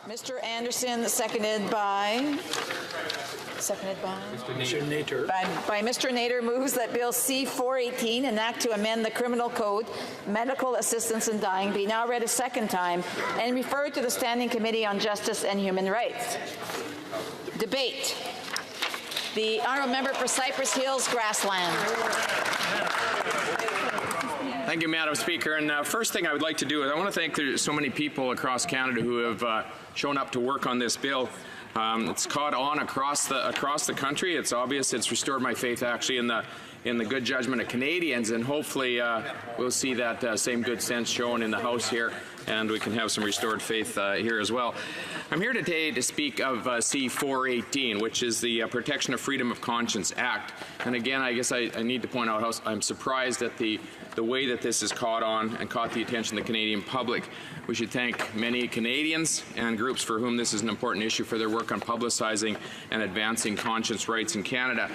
Mr. Anderson, seconded by Mr. Nader. By Mr. Nader, moves that Bill C-418, an act to amend the Criminal Code, Medical Assistance in Dying, be now read a second time and referred to the Standing Committee on Justice and Human Rights. Debate. The honourable member for Cypress Hills, Grassland. Thank you, Madam Speaker. And first thing I would like to do is I want to thank there's so many people across Canada who have shown up to work on this bill. It's caught on across the country. It's obvious. It's restored my faith actually in the good judgment of Canadians, and hopefully we'll see that same good sense shown in the House here, and we can have some restored faith here as well. I'm here today to speak of C-418, which is the Protection of Freedom of Conscience Act. And again, I guess I need to point out how I'm surprised at the way that this has caught on and caught the attention of the Canadian public. We should thank many Canadians and groups for whom this is an important issue for their work on publicizing and advancing conscience rights in Canada.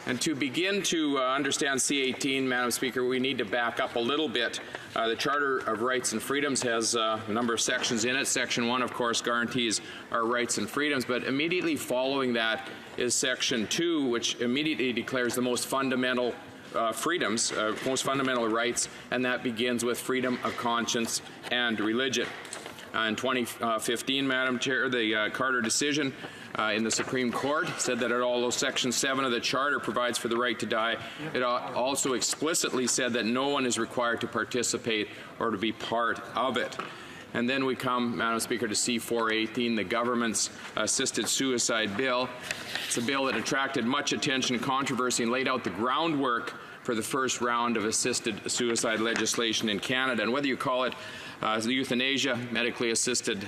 And to begin to understand C-18, Madam Speaker, we need to back up a little bit. The Charter of Rights and Freedoms has a number of sections in it. Section 1, of course, guarantees our rights and freedoms, but immediately following that is Section 2, which immediately declares the most fundamental freedoms, most fundamental rights, and that begins with freedom of conscience and religion. In 2015, Madam Chair, the Carter decision in the Supreme Court said that although Section 7 of the Charter provides for the right to die, it also explicitly said that no one is required to participate or to be part of it. And then we come, Madam Speaker, to C-418, the government's assisted suicide bill. It's a bill that attracted much attention and controversy and laid out the groundwork for the first round of assisted suicide legislation in Canada. And whether you call it euthanasia, medically assisted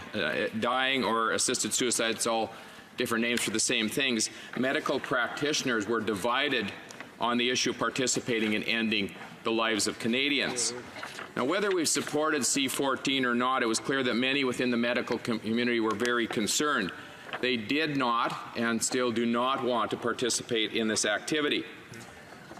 dying, or assisted suicide, it's all different names for the same things. Medical practitioners were divided on the issue of participating in ending the lives of Canadians. Now, whether we've supported C-14 or not, it was clear that many within the medical community were very concerned. They did not and still do not want to participate in this activity.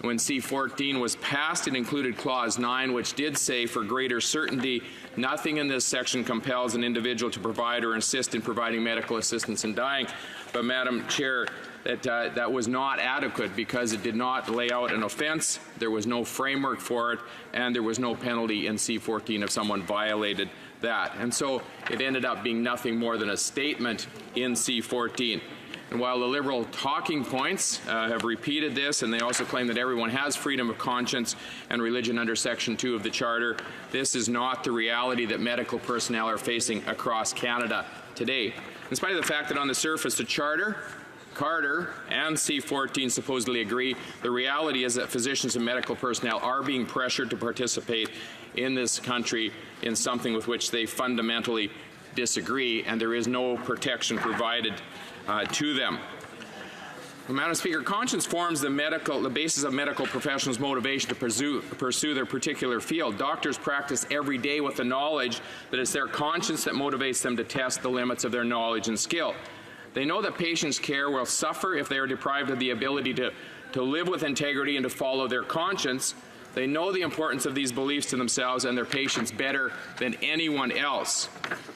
When C-14 was passed, it included Clause 9, which did say, for greater certainty, nothing in this section compels an individual to provide or assist in providing medical assistance in dying. But, Madam Chair, that was not adequate because it did not lay out an offence, there was no framework for it, and there was no penalty in C-14 if someone violated that. And so it ended up being nothing more than a statement in C-14. And while the Liberal talking points have repeated this, and they also claim that everyone has freedom of conscience and religion under Section 2 of the Charter, this is not the reality that medical personnel are facing across Canada today. In spite of the fact that on the surface the Charter, Carter, and C-14 supposedly agree, the reality is that physicians and medical personnel are being pressured to participate in this country in something with which they fundamentally disagree, and there is no protection provided to them. Madam Speaker, conscience forms the basis of medical professionals' motivation to pursue their particular field. Doctors practice every day with the knowledge that it's their conscience that motivates them to test the limits of their knowledge and skill. They know that patients' care will suffer if they are deprived of the ability to live with integrity and to follow their conscience. They know the importance of these beliefs to themselves and their patients better than anyone else.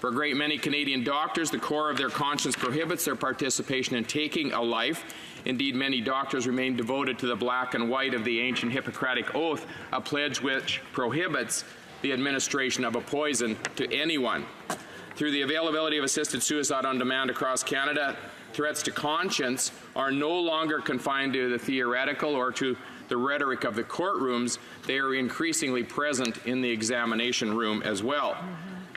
For a great many Canadian doctors, the core of their conscience prohibits their participation in taking a life. Indeed, many doctors remain devoted to the black and white of the ancient Hippocratic Oath, a pledge which prohibits the administration of a poison to anyone. Through the availability of assisted suicide on demand across Canada, threats to conscience are no longer confined to the theoretical or to the rhetoric of the courtrooms. They are increasingly present in the examination room as well.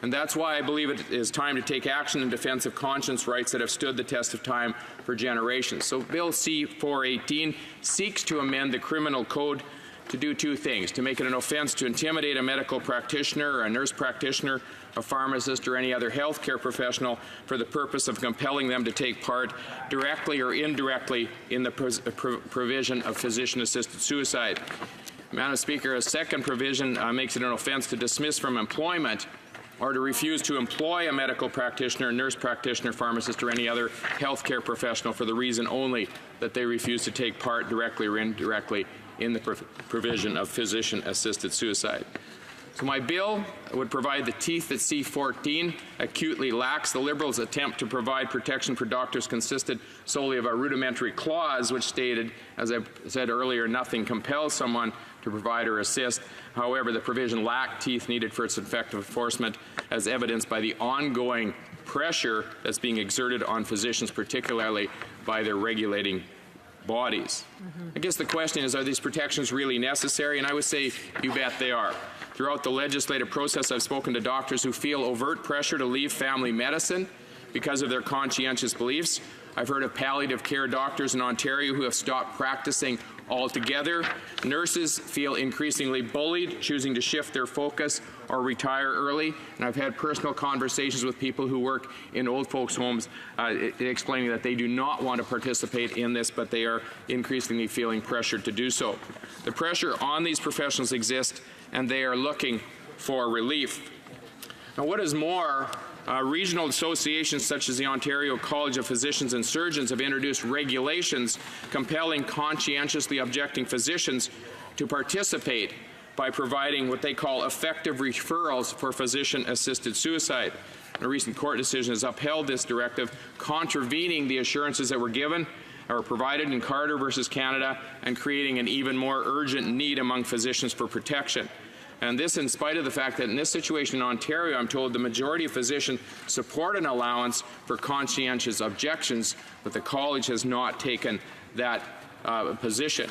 And that's why I believe it is time to take action in defense of conscience rights that have stood the test of time for generations. So Bill C-418 seeks to amend the Criminal Code to do two things: to make it an offence to intimidate a medical practitioner or a nurse practitioner, a pharmacist, or any other healthcare professional for the purpose of compelling them to take part directly or indirectly in the provision of physician-assisted suicide. Madam Speaker, a second provision makes it an offence to dismiss from employment or to refuse to employ a medical practitioner, nurse practitioner, pharmacist, or any other healthcare professional for the reason only that they refuse to take part directly or indirectly in the provision of physician-assisted suicide. So my bill would provide the teeth that C14 acutely lacks. The Liberals' attempt to provide protection for doctors consisted solely of a rudimentary clause which stated, as I said earlier, nothing compels someone to provide or assist. However, the provision lacked teeth needed for its effective enforcement, as evidenced by the ongoing pressure that's being exerted on physicians, particularly by their regulating bodies. I guess the question is, are these protections really necessary? And I would say, you bet they are. Throughout the legislative process, I've spoken to doctors who feel overt pressure to leave family medicine because of their conscientious beliefs. I've heard of palliative care doctors in Ontario who have stopped practicing altogether. Nurses feel increasingly bullied, choosing to shift their focus or retire early. And I've had personal conversations with people who work in old folks' homes explaining that they do not want to participate in this, but they are increasingly feeling pressured to do so. The pressure on these professionals exists, and they are looking for relief. Now, what is more, regional associations such as the Ontario College of Physicians and Surgeons have introduced regulations compelling conscientiously objecting physicians to participate by providing what they call effective referrals for physician-assisted suicide. A recent court decision has upheld this directive, contravening the assurances that were given or provided in Carter versus Canada and creating an even more urgent need among physicians for protection. And this in spite of the fact that in this situation in Ontario, I'm told the majority of physicians support an allowance for conscientious objections, but the college has not taken that position.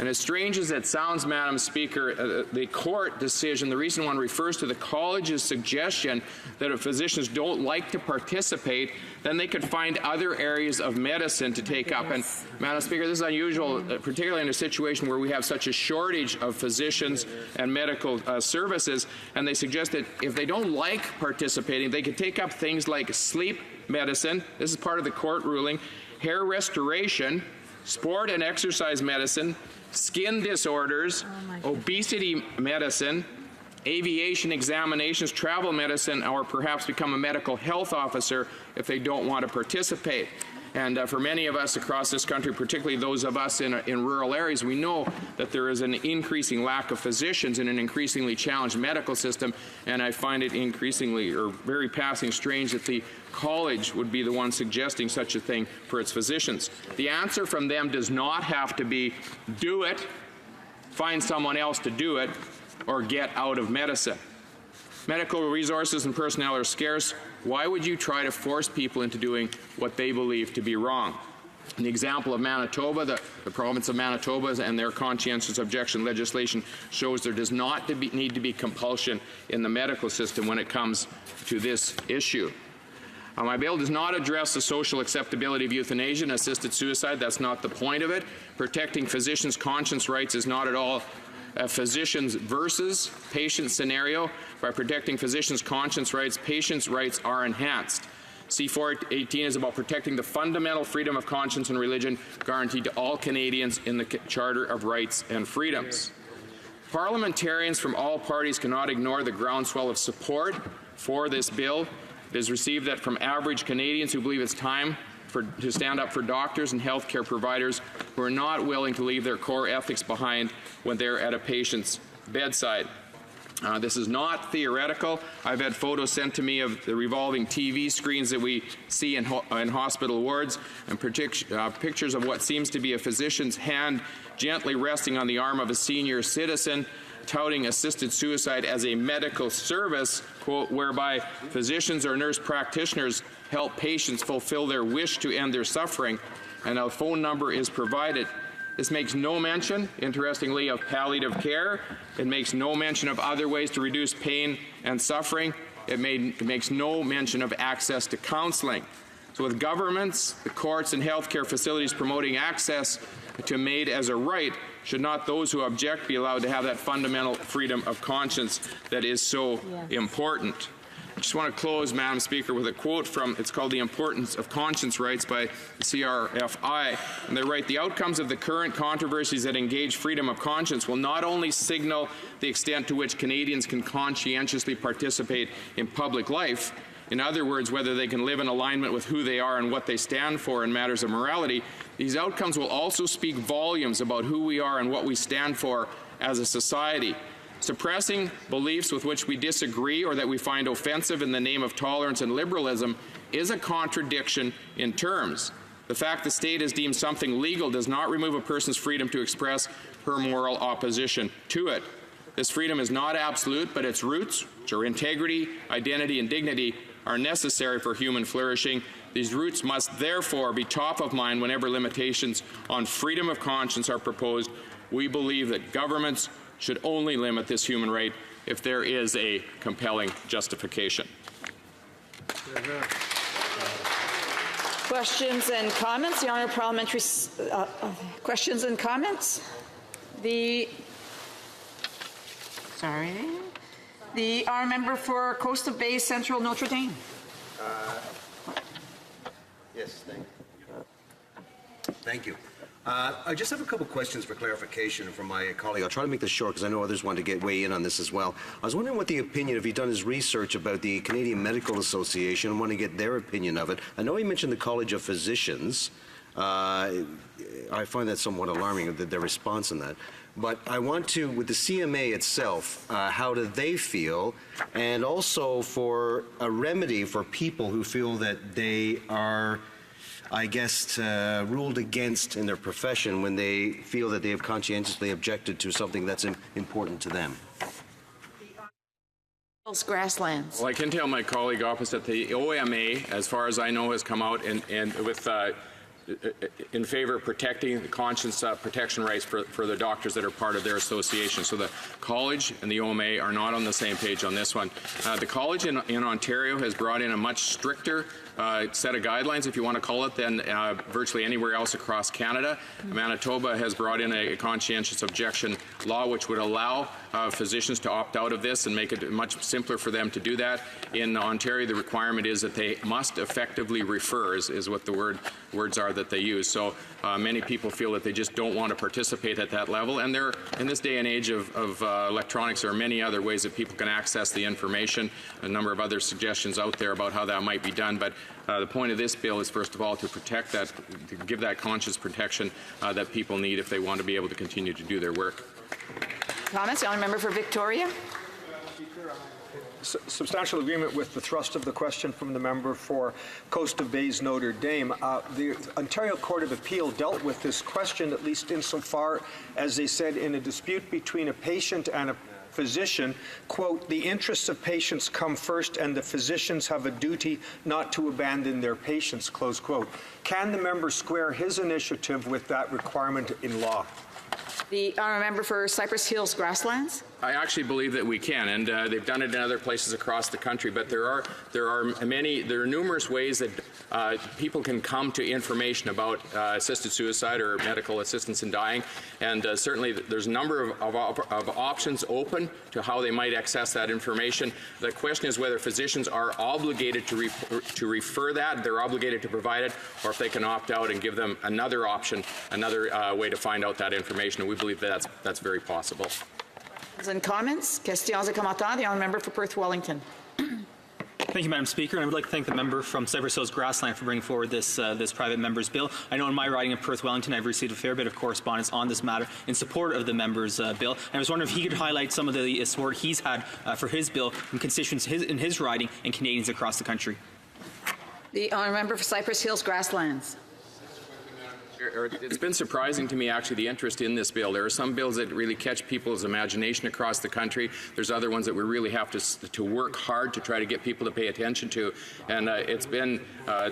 And as strange as it sounds, Madam Speaker, the court decision, the recent one, refers to the college's suggestion that if physicians don't like to participate, then they could find other areas of medicine to take up. And Madam Speaker, this is unusual, particularly in a situation where we have such a shortage of physicians and medical services. And they suggest that if they don't like participating, they could take up things like sleep medicine. This is part of the court ruling, hair restoration, sport and exercise medicine, skin disorders, obesity medicine, aviation examinations, travel medicine, or perhaps become a medical health officer if they don't want to participate. And for many of us across this country, particularly those of us in rural areas, we know that there is an increasing lack of physicians in an increasingly challenged medical system, and I find it increasingly or very passing strange that the college would be the one suggesting such a thing for its physicians. The answer from them does not have to be do it, find someone else to do it, or get out of medicine. Medical resources and personnel are scarce. Why would you try to force people into doing what they believe to be wrong? In the example of Manitoba, the province of Manitoba and their conscientious objection legislation shows there does not need to be compulsion in the medical system when it comes to this issue. My bill does not address the social acceptability of euthanasia and assisted suicide. That's not the point of it. Protecting physicians' conscience rights is not at all a physicians versus patient scenario. By protecting physicians' conscience rights, patients' rights are enhanced. C418 is about protecting the fundamental freedom of conscience and religion guaranteed to all Canadians in the Charter of Rights and Freedoms. Parliamentarians from all parties cannot ignore the groundswell of support for this bill. It is received that from average Canadians who believe it's time to stand up for doctors and healthcare providers who are not willing to leave their core ethics behind when they're at a patient's bedside. This is not theoretical. I've had photos sent to me of the revolving TV screens that we see in hospital wards and pictures of what seems to be a physician's hand gently resting on the arm of a senior citizen, touting assisted suicide as a medical service, quote, whereby physicians or nurse practitioners help patients fulfill their wish to end their suffering, and a phone number is provided. This makes no mention, interestingly, of palliative care. It makes no mention of other ways to reduce pain and suffering. It makes no mention of access to counseling. So with governments, the courts, and healthcare facilities promoting access to MAID as a right, should not those who object be allowed to have that fundamental freedom of conscience that is so important? I just want to close, Madam Speaker, with a quote from, it's called The Importance of Conscience Rights by the CRFI. And they write, the outcomes of the current controversies that engage freedom of conscience will not only signal the extent to which Canadians can conscientiously participate in public life, in other words, whether they can live in alignment with who they are and what they stand for in matters of morality, these outcomes will also speak volumes about who we are and what we stand for as a society. Suppressing beliefs with which we disagree or that we find offensive in the name of tolerance and liberalism is a contradiction in terms. The fact the state has deemed something legal does not remove a person's freedom to express her moral opposition to it. This freedom is not absolute, but its roots, which are integrity, identity, and dignity, are necessary for human flourishing. These roots must therefore be top of mind whenever limitations on freedom of conscience are proposed. We believe that governments should only limit this human right if there is a compelling justification. Questions and comments? The Honourable Parliamentary questions and comments? The Honourable Member for Coast of Bay Central Notre Dame. Yes, thank you. I just have a couple questions for clarification from my colleague. I'll try to make this short because I know others want to weigh in on this as well. I was wondering what the opinion, if he'd done his research about the Canadian Medical Association, and want to get their opinion of it. I know he mentioned the College of Physicians. I find that somewhat alarming, their response on that. But I want to, with the CMA itself, how do they feel? And also for a remedy for people who feel that they are, I guess, ruled against in their profession when they feel that they have conscientiously objected to something that's important to them. Grasslands. Well, I can tell my colleague opposite, the OMA, as far as I know, has come out and with in favor of protecting the conscience protection rights for the doctors that are part of their association. So the college and the OMA are not on the same page on this one. The college in Ontario has brought in a much stricter set of guidelines, if you want to call it, than virtually anywhere else across Canada. Manitoba has brought in a conscientious objection law which would allow physicians to opt out of this and make it much simpler for them to do that. In Ontario, the requirement is that they must effectively refer, is what the words are that they use. So many people feel that they just don't want to participate at that level. And there, in this day and age of electronics, there are many other ways that people can access the information. A number of other suggestions out there about how that might be done. But the point of this bill is, first of all, to protect that, to give that conscious protection that people need if they want to be able to continue to do their work. Comments? The Honourable Member for Victoria. Substantial agreement with the thrust of the question from the member for Coast of Bays Notre Dame. The Ontario Court of Appeal dealt with this question, at least insofar as they said in a dispute between a patient and a physician, quote, the interests of patients come first and the physicians have a duty not to abandon their patients, close quote. Can the member square his initiative with that requirement in law? The Honourable Member for Cypress Hills Grasslands. I actually believe that we can, and they've done it in other places across the country. But there are numerous ways that people can come to information about assisted suicide or medical assistance in dying, and certainly there's a number of options open to how they might access that information. The question is whether physicians are obligated to refer that, they're obligated to provide it, or if they can opt out and give them another option, another way to find out that information. And we believe that that's very possible. And comments? Questions et commentaires. The Honourable Member for Perth Wellington. Thank you, Madam Speaker. And I would like to thank the member from Cypress Hills Grassland for bringing forward this private member's bill. I know in my riding of Perth Wellington, I've received a fair bit of correspondence on this matter in support of the member's bill. And I was wondering if he could highlight some of the support he's had for his bill from constituents in his riding and Canadians across the country. The Honourable Member for Cypress Hills Grasslands. It's been surprising to me, actually, the interest in this bill. There are some bills that really catch people's imagination across the country. There's other ones that we really have to work hard to try to get people to pay attention to. And it's been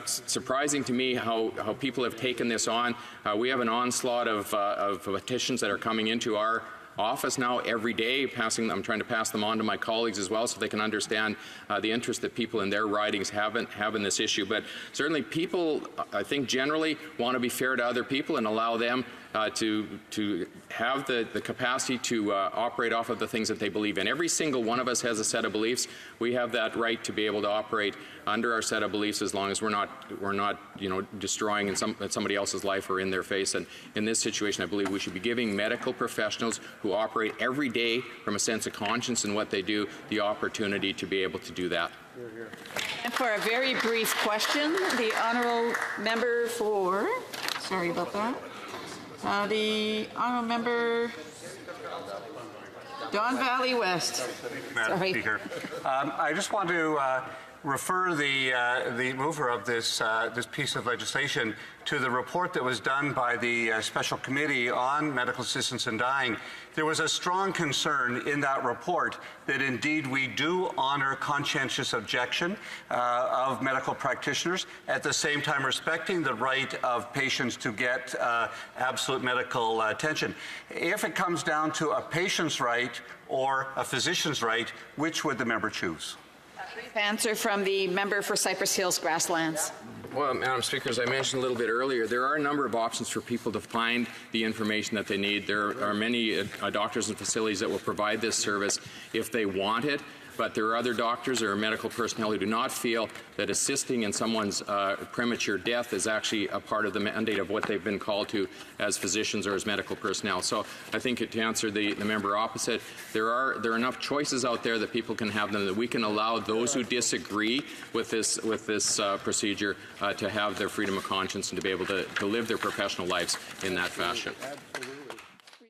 surprising to me how people have taken this on. We have an onslaught of petitions that are coming into our office now every day. I'm trying to pass them on to my colleagues as well so they can understand the interest that people in their ridings have in this issue. But certainly people, I think, generally want to be fair to other people and allow them to have the capacity to operate off of the things that they believe in. Every single one of us has a set of beliefs. We have that right to be able to operate under our set of beliefs as long as we're not destroying somebody else's life or in their face. And in this situation, I believe we should be giving medical professionals who operate every day from a sense of conscience in what they do the opportunity to be able to do that. And for a very brief question, the Honourable Member for, sorry about that, the Honourable Member Don Valley West. Madam Sorry. Speaker. I just want to refer the mover of this piece of legislation to the report that was done by the Special Committee on Medical Assistance in Dying. There was a strong concern in that report that indeed we do honor conscientious objection of medical practitioners, at the same time respecting the right of patients to get absolute medical attention. If it comes down to a patient's right or a physician's right, which would the member choose? Answer from the member for Cypress Hills Grasslands. Well, Madam Speaker, as I mentioned a little bit earlier, there are a number of options for people to find the information that they need. There are many doctors and facilities that will provide this service if they want it, but there are other doctors or medical personnel who do not feel that assisting in someone's premature death is actually a part of the mandate of what they've been called to as physicians or as medical personnel. So I think to answer the member opposite, there are enough choices out there that people can have them, that we can allow those who disagree with this procedure to have their freedom of conscience and to be able to live their professional lives in that fashion.